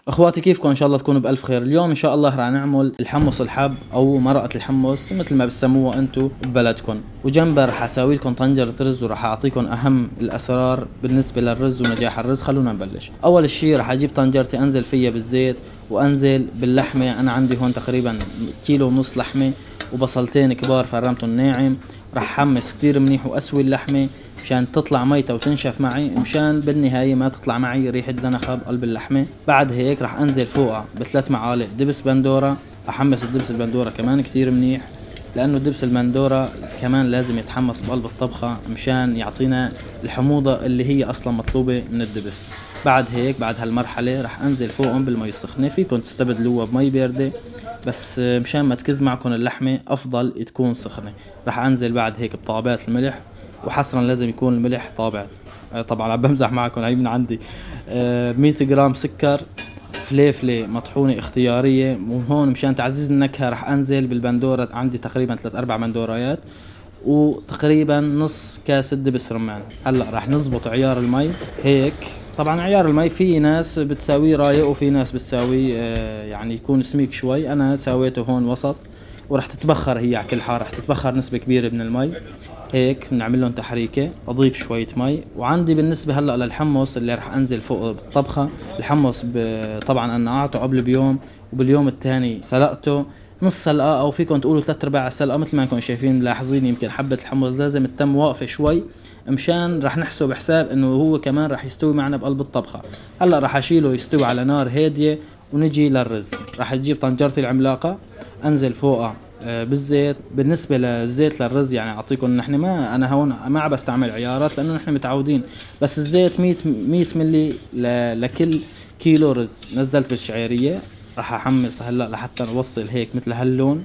اخواتي كيفكم؟ ان شاء الله تكونوا بالف خير. اليوم ان شاء الله راح نعمل الحمص الحب او مرقة الحمص مثل ما بسموها انتم ببلدكم، وجنبها راح اسوي لكم طنجرة رز وراح اعطيكم اهم الاسرار بالنسبة للرز ونجاح الرز. خلونا نبلش. اول شيء راح اجيب طنجرتي انزل فيها بالزيت وانزل باللحمة. انا عندي هون تقريبا 1.5 كيلو لحمة وبصلتين كبار فرمتهم ناعم. راح حمص كتير منيح واسوي اللحمة مشان تطلع ميتها وتنشف معي، مشان بالنهاية ما تطلع معي ريحة زنخة بقلب اللحمة. بعد هيك راح انزل فوقها ب3 معالق دبس بندورة. احمص الدبس البندورة كمان كتير منيح، لانه دبس البندورة كمان لازم يتحمص بقلب الطبخة مشان يعطينا الحموضة اللي هي اصلا مطلوبة من الدبس. بعد هيك بعد هالمرحلة راح انزل فوقهم بالمي السخنة. فيكن تستبدلوها بمي باردة، بس مشان ما تكز معكم اللحمة افضل تكون سخنة. راح انزل بعد هيك بطابات الملح، وحصرا لازم يكون الملح طابعت. طبعا عم بمزح معكم، هي من عندي. 100 جرام سكر، فليفلة مطحونة اختيارية. وهون مشان تعزيز النكهة راح انزل بالبندورة. عندي تقريبا 3-4 بندوريات، وتقريبا نص كاسة دبس رمان. هلا راح نزبط عيار المي هيك. طبعا عيار المي في ناس بتساويه رايق وفي ناس بتساويه يعني يكون سميك شوي. انا ساويته هون وسط، وراح تتبخر هي على كل حال، راح تتبخر نسبة كبيرة من المي. هيك بنعمل لهم تحريكه، اضيف شويه مي. وعندي بالنسبه هلا للحمص اللي راح انزل فوق بالطبخه، الحمص طبعا انا نقعته قبل بيوم، وباليوم الثاني سلقته نص سلقه، او فيكم تقولوا 3/4 السلقه مثل ما انكم شايفين. لاحظين يمكن حبه الحمص لازم تتم واقفه شوي، مشان راح نحسب حساب انه هو كمان راح يستوي معنا بقلب الطبخه. هلا راح اشيله يستوي على نار هاديه، ونجي للرز. راح اجيب طنجرتي العملاقه انزل فوقها بالزيت. بالنسبه للزيت للرز يعني اعطيكم، نحن ما انا هون ما عم بستعمل عيارات لانه نحن متعودين، بس الزيت 100 ملي لكل كيلو رز. نزلت بالشعيريه، راح احمص هلا لحتى نوصل هيك مثل هاللون.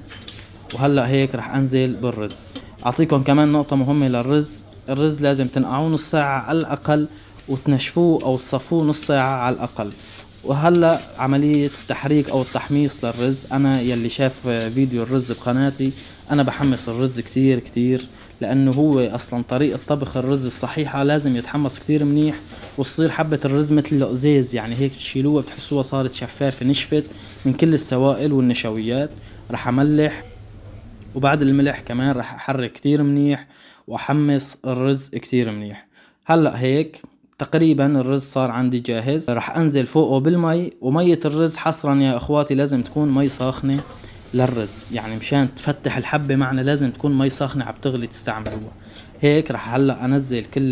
وهلا هيك راح انزل بالرز. اعطيكم كمان نقطه مهمه للرز، الرز لازم تنقعوه نص ساعه على الاقل، وتنشفوه او تصفوه نص ساعه على الاقل. وهلا عملية التحريك او التحميص للرز، انا يلي شاف فيديو الرز بقناتي انا بحمص الرز كتير كتير، لانه هو اصلا طريقة طبخ الرز الصحيحة لازم يتحمص كتير منيح، وتصير حبة الرز مثل القزيز، يعني هيك تشيلوها بتحسوها صارت شفافة نشفت من كل السوائل والنشويات. رح املح، وبعد الملح كمان رح احرك كتير منيح واحمص الرز كتير منيح. هلأ هيك تقريبا الرز صار عندي جاهز. رح انزل فوقه بالمي، ومية الرز حصرا يا اخواتي لازم تكون مي ساخنة للرز، يعني مشان تفتح الحبة معنا لازم تكون مي ساخنة عم تغلي تستعملوها. هيك رح هلا انزل كل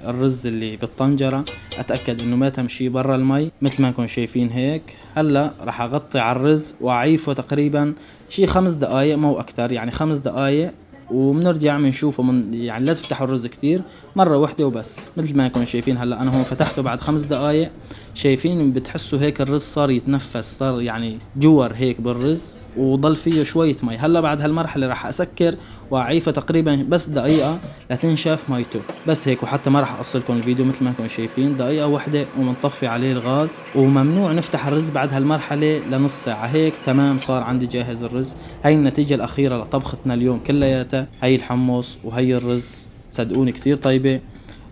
الرز اللي بالطنجرة، اتأكد انه ما تمشي برا المي مثل ما انكم شايفين هيك. هلا رح اغطي على الرز واعيفه تقريبا شي 5 دقايق مو اكتر، يعني 5 دقايق. وبنرجع بنشوفه يعني لا تفتحوا الرز كتير، مرة واحدة وبس. مثل ما انكم شايفين هلا انا هون فتحته بعد 5 دقايق. شايفين بتحسوا هيك الرز صار يتنفس، صار يعني جور هيك بالرز، وضل فيه شوية مي. هلا بعد هالمرحلة راح اسكر واعيفه تقريبا بس دقيقة لتنشف ميته، بس هيك. وحتى ما راح اقصلكم الفيديو مثل ما انكم شايفين، دقيقة واحدة ومنطفي عليه الغاز. وممنوع نفتح الرز بعد هالمرحلة لنص ساعة. هيك تمام صار عندي جاهز الرز. هاي النتيجة الأخيرة لطبختنا اليوم كلياتها، هاي الحمص وهي الرز. صدقوني كتير طيبة،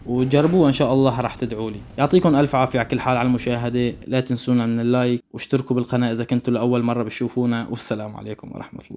وجربوها ان شاء الله راح تدعوا لي. يعطيكم الف عافيه على كل حال على المشاهده. لا تنسونا من اللايك واشتركوا بالقناه اذا كنتوا لاول مره بتشوفونا، والسلام عليكم ورحمه الله.